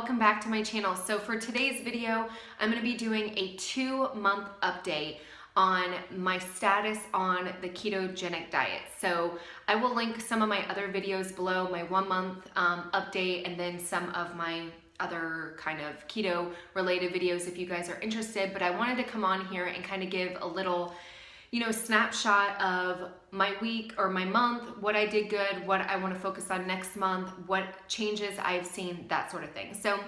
welcome back to my channel. So for today's video, I'm going to be doing a 2-month update on my status on the ketogenic diet. So I will link some of my other videos below, my 1-month update, and then some of my other kind of keto related videos if you guys are interested. But I wanted to come on here and kind of give a little snapshot of my week or my month, what I did good, what I want to focus on next month, what changes I've seen, that sort of thing. So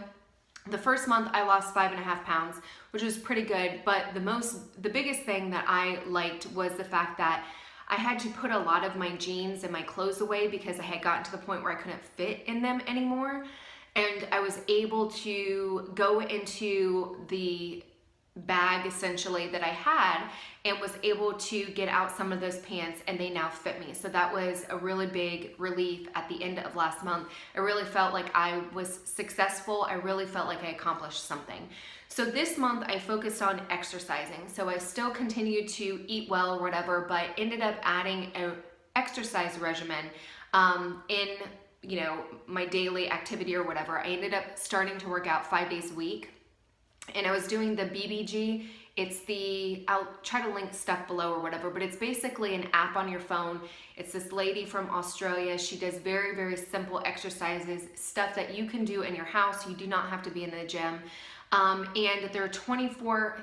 the first month I lost 5.5 pounds, which was pretty good, but the biggest thing that I liked was the fact that I had to put a lot of my jeans and my clothes away because I had gotten to the point where I couldn't fit in them anymore. And I was able to go into the bag essentially that I had and was able to get out some of those pants, and they now fit me. So that was a really big relief at the end of last month. I really felt like I was successful. I really felt like I accomplished something. So this month I focused on exercising. So I still continued to eat well or whatever, but ended up adding an exercise regimen in my daily activity or whatever. I ended up starting to work out 5 days a week. And I was doing the BBG. I'll try to link stuff below or whatever, but it's basically an app on your phone. It's this lady from Australia. She does very, very simple exercises, stuff that you can do in your house. You do not have to be in the gym. And there are 24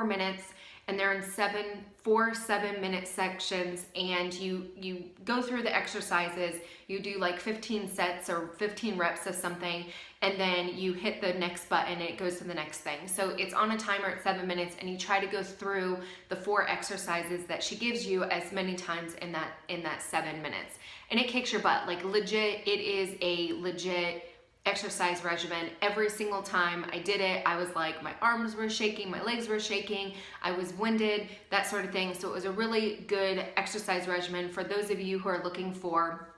minutes, and they're in 4 7-minute sections, and you go through the exercises. You do like 15 sets or 15 reps of something, and then you hit the next button and it goes to the next thing. So it's on a timer at 7 minutes, and you try to go through the 4 exercises that she gives you as many times in that 7 minutes. And it kicks your butt. Like legit, it is a legit exercise regimen. Every single time I did it, I was like, my arms were shaking, my legs were shaking, I was winded, that sort of thing. So it was a really good exercise regimen for those of you who are looking for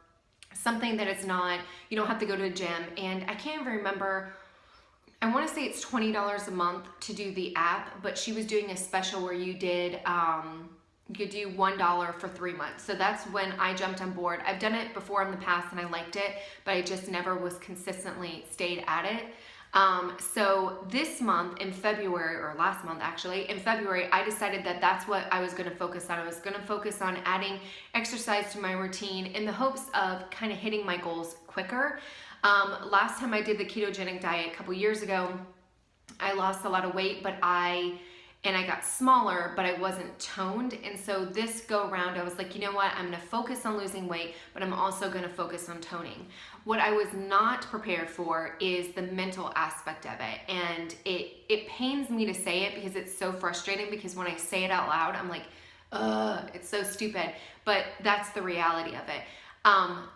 something that is not, you don't have to go to a gym. And I can't even remember, I want to say it's $20 a month to do the app, but she was doing a special where you did, you could do $1 for 3 months. So that's when I jumped on board. I've done it before in the past and I liked it, but I just never was consistently stayed at it. So this month in February, or last month actually, in February, I decided that that's what I was going to focus on. I was going to focus on adding exercise to my routine in the hopes of kind of hitting my goals quicker. Last time I did the ketogenic diet a couple years ago, I lost a lot of weight, and I got smaller, but I wasn't toned. And so this go around, I was like, you know what? I'm gonna focus on losing weight, but I'm also gonna focus on toning. What I was not prepared for is the mental aspect of it. And it pains me to say it because it's so frustrating, because when I say it out loud, I'm like, ugh, it's so stupid. But that's the reality of it.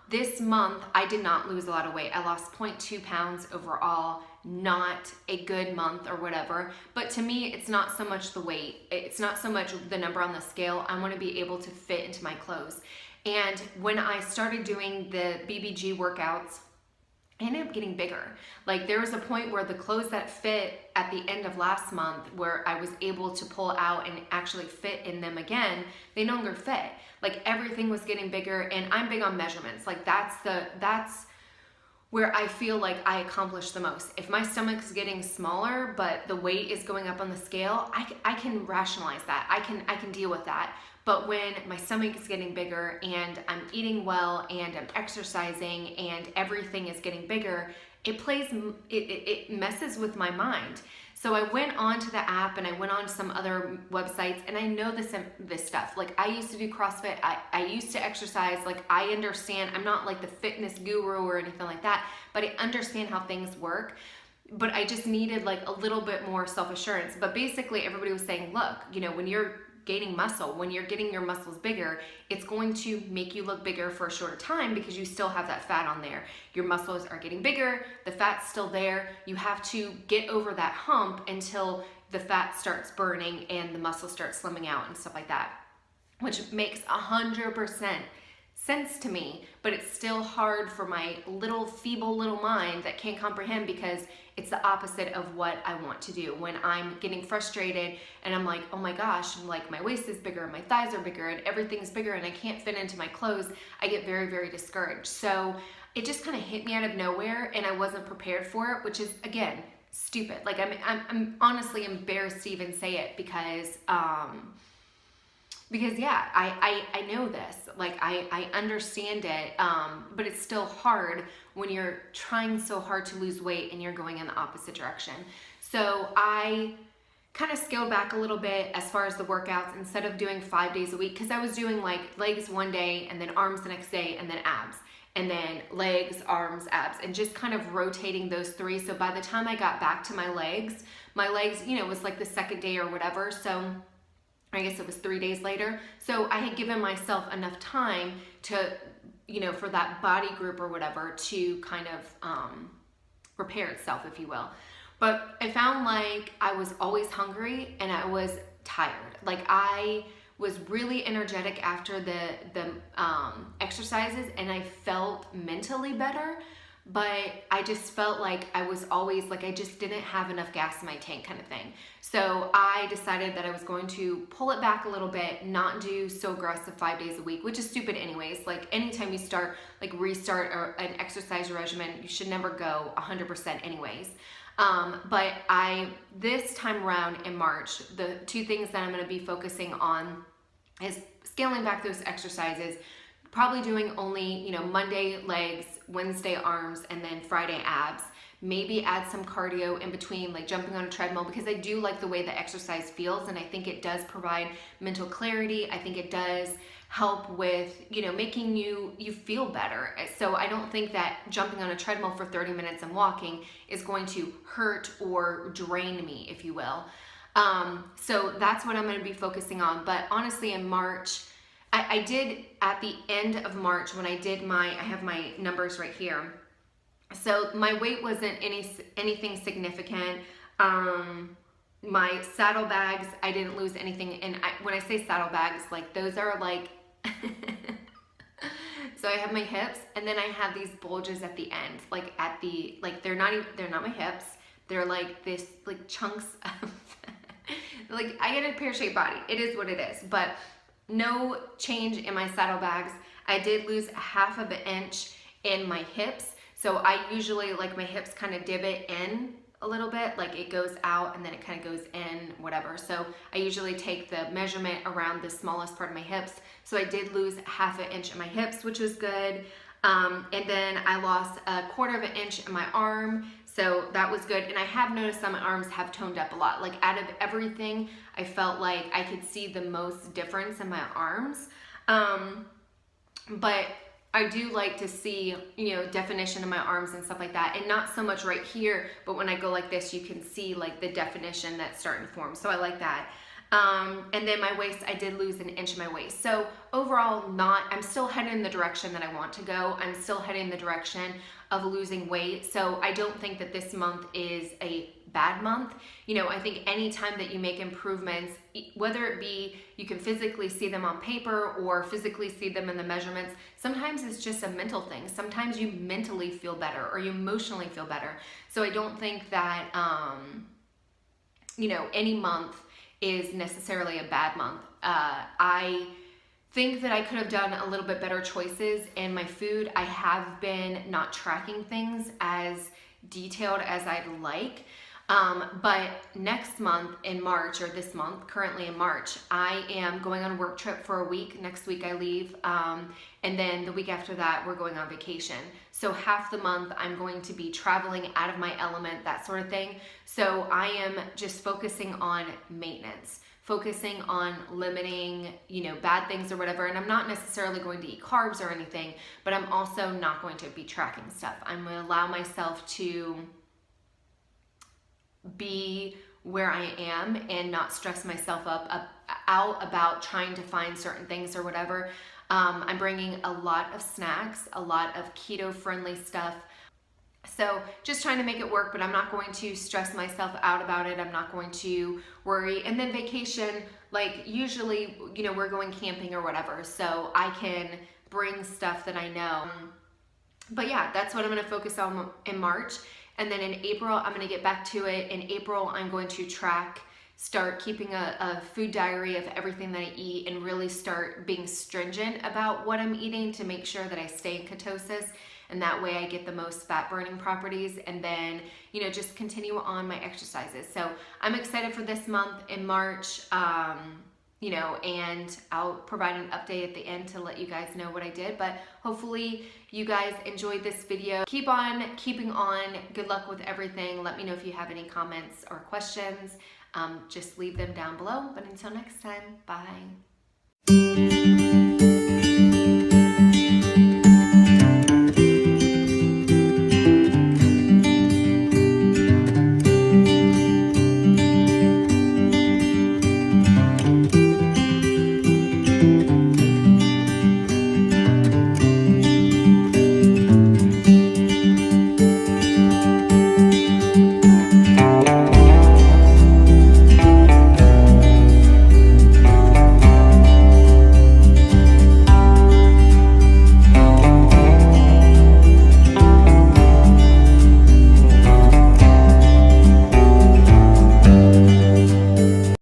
This month, I did not lose a lot of weight. I lost 0.2 pounds overall. Not a good month or whatever, but to me, it's not so much the weight. It's not so much the number on the scale. I want to be able to fit into my clothes. And when I started doing the BBG workouts, I ended up getting bigger. Like there was a point where the clothes that fit at the end of last month, where I was able to pull out and actually fit in them again, they no longer fit. Like everything was getting bigger, and I'm big on measurements. Like that's where I feel like I accomplished the most. If my stomach's getting smaller, but the weight is going up on the scale, I can rationalize that. I can deal with that. But when my stomach is getting bigger and I'm eating well and I'm exercising and everything is getting bigger, it messes with my mind. So I went on to the app and I went on to some other websites, and I know this stuff. Like I used to do CrossFit, I used to exercise, like I understand. I'm not like the fitness guru or anything like that, but I understand how things work. But I just needed like a little bit more self-assurance. But basically everybody was saying, look, when you're gaining muscle, when you're getting your muscles bigger, it's going to make you look bigger for a shorter time because you still have that fat on there. Your muscles are getting bigger, the fat's still there. You have to get over that hump until the fat starts burning and the muscle starts slimming out and stuff like that, which makes 100% sense to me, but it's still hard for my feeble little mind that can't comprehend, because it's the opposite of what I want to do. When I'm getting frustrated and I'm like, oh my gosh, like my waist is bigger, my thighs are bigger, and everything's bigger and I can't fit into my clothes, I get very, very discouraged. So it just kind of hit me out of nowhere and I wasn't prepared for it, which is, again, stupid. Like I'm honestly embarrassed to even say it because yeah, I know this, like I understand it, but it's still hard when you're trying so hard to lose weight and you're going in the opposite direction. So I kind of scaled back a little bit as far as the workouts. Instead of doing 5 days a week, because I was doing like legs one day and then arms the next day and then abs, and then legs, arms, abs, and just kind of rotating those three. So by the time I got back to my legs, you know, was like the second day or whatever. So I guess it was 3 days later. So I had given myself enough time to, you know, for that body group or whatever to kind of repair itself, if you will. But I found like I was always hungry and I was tired. Like I was really energetic after the exercises and I felt mentally better, but I just felt like I was always like I just didn't have enough gas in my tank kind of thing. So I decided that I was going to pull it back a little bit, not do so aggressive 5 days a week, which is stupid anyways. Like anytime you start, like restart an exercise regimen, you should never go 100% anyways. But this time around in March, the two things that I'm going to be focusing on is scaling back those exercises, probably doing only, you know, Monday legs, Wednesday arms, and then Friday abs. Maybe add some cardio in between, like jumping on a treadmill, because I do like the way the exercise feels and I think it does provide mental clarity. I think it does help with, you know, making you feel better. So I don't think that jumping on a treadmill for 30 minutes and walking is going to hurt or drain me, if you will. So that's what I'm going to be focusing on. But honestly, in March, I did at the end of March when I did I have my numbers right here. So my weight wasn't anything significant. My saddlebags, I didn't lose anything. And when I say saddlebags, like those are like, so I have my hips and then I have these bulges at the end, like they're not my hips. They're like this, like chunks of, like I get a pear-shaped body. It is what it is, but no change in my saddlebags. I did lose 1/2 inch in my hips. So I usually, like my hips kind of divot in a little bit, like it goes out and then it kind of goes in, whatever. So I usually take the measurement around the smallest part of my hips. So I did lose 1/2 inch in my hips, which was good. And then I lost 1/4 inch in my arm. So that was good. And I have noticed that my arms have toned up a lot. Like out of everything, I felt like I could see the most difference in my arms. But I do like to see, you know, definition in my arms and stuff like that. And not so much right here, but when I go like this, you can see like the definition that's starting to form. So I like that. And then my waist, I did lose 1 inch in my waist. So overall, I'm still heading in the direction that I want to go. I'm still heading in the direction of losing weight. So I don't think that this month is a bad month. You know, I think anytime that you make improvements, whether it be you can physically see them on paper or physically see them in the measurements, sometimes it's just a mental thing. Sometimes you mentally feel better or you emotionally feel better. So I don't think that, you know, any month is necessarily a bad month. I think that I could have done a little bit better choices in my food. I have been not tracking things as detailed as I'd like. But next month in March, or this month, currently in March, I am going on a work trip for a week. Next week I leave. And then the week after that, we're going on vacation. So half the month I'm going to be traveling out of my element, that sort of thing. So I am just focusing on maintenance, focusing on limiting, you know, bad things or whatever. And I'm not necessarily going to eat carbs or anything, but I'm also not going to be tracking stuff. I'm going to allow myself to be where I am and not stress myself out about trying to find certain things or whatever. I'm bringing a lot of snacks, a lot of keto friendly stuff. So just trying to make it work, but I'm not going to stress myself out about it. I'm not going to worry. And then vacation, like usually, you know, we're going camping or whatever, so I can bring stuff that I know. But yeah, that's what I'm going to focus on in March. And then in April, I'm going to get back to it. In April, I'm going to start keeping a food diary of everything that I eat and really start being stringent about what I'm eating to make sure that I stay in ketosis. and that way I get the most fat burning properties, and then, you know, just continue on my exercises. So I'm excited for this month in March, you know, and I'll provide an update at the end to let you guys know what I did, but hopefully you guys enjoyed this video. Keep on keeping on. Good luck with everything. Let me know if you have any comments or questions. Just leave them down below, but until next time, bye.